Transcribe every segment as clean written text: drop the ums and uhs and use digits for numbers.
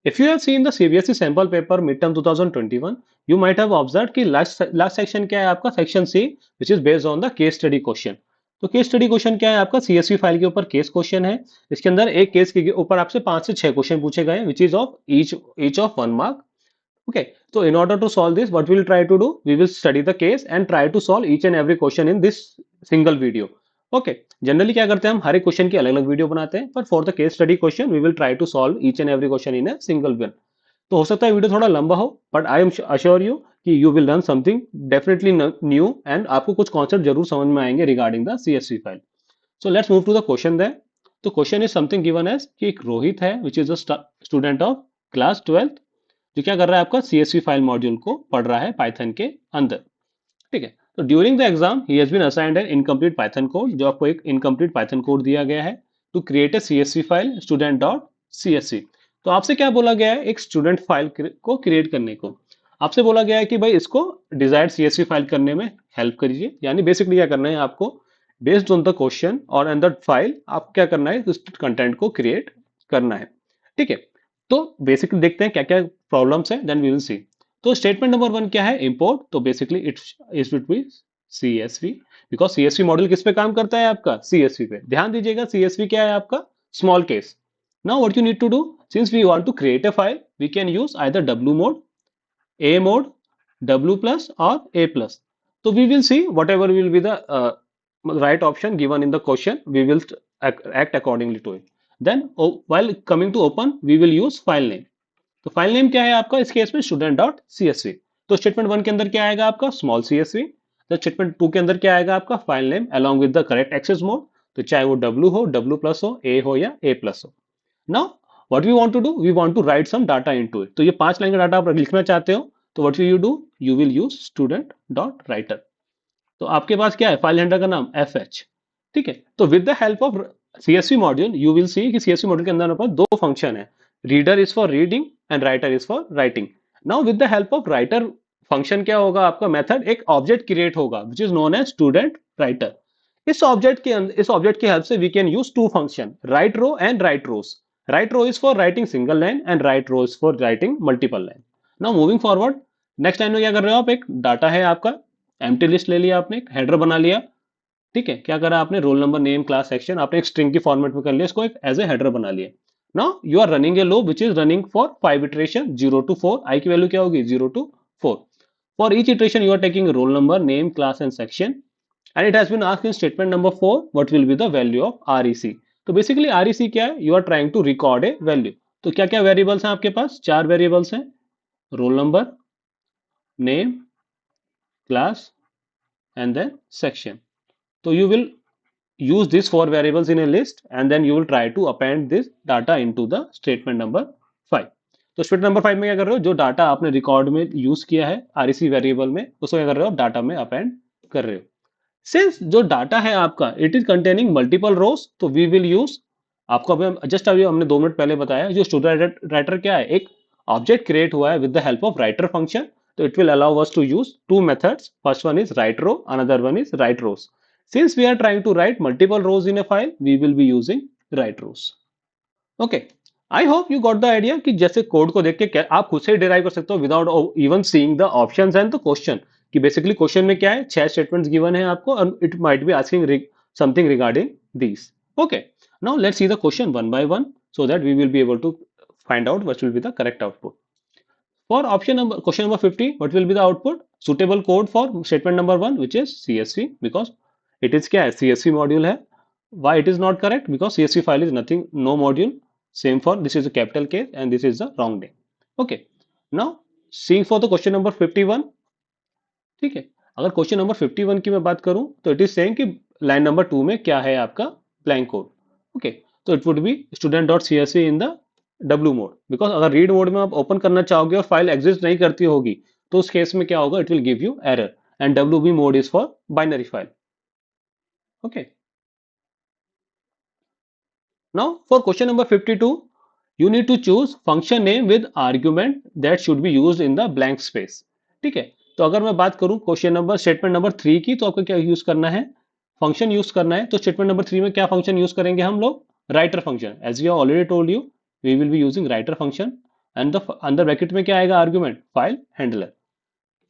If you have seen the CBSE sample paper midterm 2021, you might have observed कि last section क्या है आपका section C, which is based on the case study question. तो case study question क्या है आपका CSV file के ऊपर केस क्वेश्चन है. इसके अंदर एक केस के ऊपर आपसे 5 से 6 क्वेश्चन पूछे गए हैं, which is of each of 1 mark. Okay, so in order to solve this, what we'll try to do, we will study the case and try to solve each and every question in this single video. Okay, generally क्या करते हैं हम हर एक question की अलग अलग video बनाते हैं, पर for the case study question we will try to solve each and every question in a single one. तो हो सकता है वीडियो थोड़ा लंबा हो, but I am assure you कि you will learn something definitely new and आपको कुछ कॉन्सेप्ट जरूर समझ में आएंगे regarding the CSV file. So let's move to the question there. तो question is something given as कि एक रोहित है which is a student of class 12th, जो क्या कर रहा है आपका CSV फाइल मॉड्यूल को पढ़ रहा है पाइथन के अंदर. ठीक है. तो during the exam he has been assigned an incomplete Python code, जो आपको एक इनकम्प्लीट पाइथन कोड दिया गया है to create a CSV file student dot CSV. तो आपसे क्या बोला गया है, एक स्टूडेंट फाइल को क्रिएट करने को आपसे बोला गया है कि भाई इसको डिजायर्ड CSV फाइल करने में हेल्प करिए. यानी बेसिकली क्या करना है आपको, बेस्ड ऑन द क्वेश्चन और एन द फाइल आप क्या करना है, उस कंटेंट को क्रिएट करना है. ठीक है. तो बेसिकली देखते हैं क्या क्या प्रॉब्लम्स है, देन वी विल सी. तो स्टेटमेंट नंबर 1 क्या है, इंपोर्ट. तो basically it will be CSV, because CSV model किस पे काम करता है आपका, CSV पे. ध्यान दीजिएगा CSV क्या है आपका, small case. Now what you need to do, since we want to create a file, we can use either W mode, A mode, W plus or A plus. So we will see whatever will be the right option given in the question, we will act accordingly to it. Then while coming to open, we will use file name. तो file name क्या है आपका इस case में, student dot CSV. तो statement 1 के अंदर क्या आएगा आपका, स्मॉल CSV. तो स्टेटमेंट 2 के अंदर क्या आएगा आपका, file name along with the correct access mode. तो चाहे वो W हो, W प्लस हो, A हो या A प्लस हो. Now what we want to do, we want to write some data into it. तो ये 5 लाइन का डाटा आप लिखना चाहते हो, तो what will you do, you will use student dot writer. तो आपके पास क्या है, फाइल हैंडलर का नाम FH. ठीक है. तो with the help of CSV module you will see कि CSV मॉड्यूल के अंदर हमारे पास दो फंक्शन है, reader is for reading and writer is for writing. Now with the help of writer function क्या होगा आपका मेथड, एक ऑब्जेक्ट क्रिएट होगा which is known as student writer. इस ऑब्जेक्ट की हेल्प से we can use two function, write row and write rows. Write row is for writing single line and write row is for writing multiple line. Now moving forward, next line में क्या कर रहे हो आप, एक data है आपका, empty list ले लिया आपने, एक हेडर बना लिया. ठीक है. क्या करा आपने, role number name class section आपने एक स्ट्रिंग की फॉर्मेट में कर लिया, इसको एक एज ए हेडर बना लिया. Now you are running a loop which is running for 5 iteration 0 to 4. I की वैल्यू क्या होगी, 0 to 4. For each iteration you are taking roll number name class and section, and it has been asked in statement number 4 what will be the value of REC. तो basically REC क्या है, you are trying to record a value. तो क्या क्या variables हैं आपके पास, 4 variables हैं, roll number, name, class and then section. तो you will use these 4 variables in a list and then you will try to append this data into the statement number 5. तो statement number 5 में क्या कर रहे हो, जो data आपने record में यूज किया है REC वेरिएबल में, उसको क्या कर रहे हो, डाटा में अपेंड कर रहे हो. सिंस जो डाटा है आपका इट इज कंटेनिंग मल्टीपल रोज, तो वी विल यूज, आपको अभी हमने 2 मिनट पहले बताया, जो स्टूडेंट राइटर क्या है, एक ऑब्जेक्ट क्रिएट हुआ है with the help of writer function. तो it will allow us to use two methods, first one is write row, another one is write rows. Since we are trying to write multiple rows in a file, we will be using write rows. Okay. I hope you got the idea कि जैसे code को देख के आप खुद से derive कर सकते हो without even seeing the options and the question, कि बेसिकली क्वेश्चन में क्या है, 6 स्टेटमेंट्स गिवन है आपको और it might be asking something regarding this. Okay. Now let's see the question one by one so that we will be able to find out what will be the correct output. For option number question number 50, what will be the output? Suitable code for statement number 1 which is CSV, because it is क्या है, CSV module है. Why it is not correct? Because CSV file is nothing, no module. Same for this is a capital case and this is the wrong name. Okay. Now seeing for the question number 51. ठीक है. अगर question number 51 की मैं बात करूं तो it is saying कि line number 2 में क्या है आपका, ब्लैंक कोड. ओके. तो it would B student dot CSV in the W mode, because अगर रीड मोड में आप ओपन करना चाहोगे और फाइल एग्जिस्ट नहीं करती होगी तो उस केस में क्या होगा, it will give you error. And WB mode is for binary file. Okay. Now for question number 52, you need to choose function name with argument that should be used in the blank space. ठीक है. तो अगर मैं बात करूं question number statement number 3 की, तो आपको क्या यूज करना है, फंक्शन यूज करना है. तो स्टेटमेंट नंबर 3 में क्या फंक्शन यूज करेंगे हम लोग, writer function. As we already told you, we will be using writer function. And the अंदर ब्रैकेट में क्या आएगा argument file handler.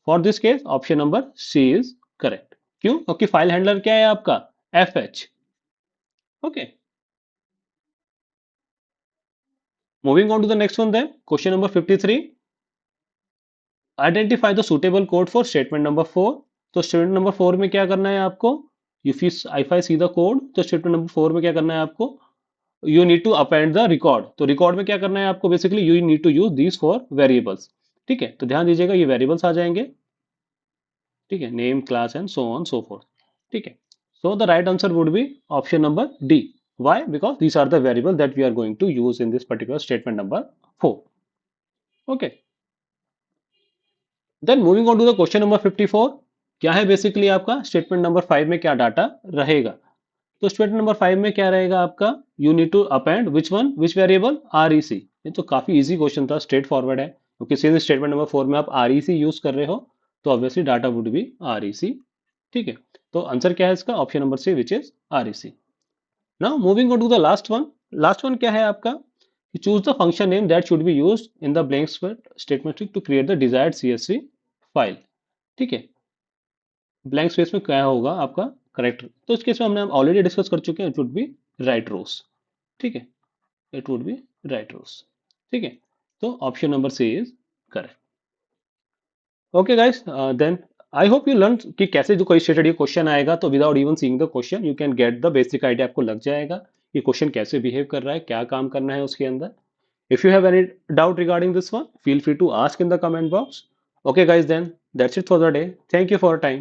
For this case option number C is correct. क्यों? क्योंकि फाइल हैंडलर क्या है आपका F H. Okay, moving on to the next one then question number 53। Identify the suitable code for statement number 4। तो statement number 4 में क्या करना है आपको? If I see the code, तो स्टेटमेंट नंबर 4 में क्या करना है आपको? You need to append the record. तो रिकॉर्ड में क्या करना है आपको? Basically you need to use these four variables. ठीक है, तो ध्यान दीजिएगा ये वेरिएबल्स आ जाएंगे। ठीक है, name class and so on so fourth. ठीक है, so the right answer would be option number D. Why? Because these are the variable that we are going to use in this particular statement number 4. Okay, then moving on to the question number 54। क्या है basically आपका statement number 5 में क्या data रहेगा? तो statement number 5 में क्या रहेगा आपका? You need to append which one which variable R E C. ये तो काफी इजी क्वेश्चन था, स्ट्रेट फॉरवर्ड है, क्योंकि सिंस स्टेटमेंट नंबर 4 में आप आर ई सी यूज कर रहे हो तो obviously data would be R E C. ठीक है, तो आंसर क्या है इसका? Option number C which is R E C. Now moving on to the last one. Last one क्या है आपका? Choose the function name that should be used in the blank statement to create the desired CSV file. ठीक है, blank space में क्या होगा आपका character? तो इस केस में हमने ऑलरेडी डिस्कस कर चुके हैं, it would be write rows. ठीक है, it would be write rows. ठीक है, तो option number C is correct. Okay guys, then I hope you learn कि कैसे जो कोई स्टेटेड क्वेश्चन आएगा तो without even seeing the question you can get the basic idea, आपको लग जाएगा कि क्वेश्चन कैसे बिहेव कर रहा है, क्या काम करना है उसके अंदर। If you have any doubt regarding this one, feel free to ask in the comment box. Okay guys, then that's it for the day. Thank you for your time.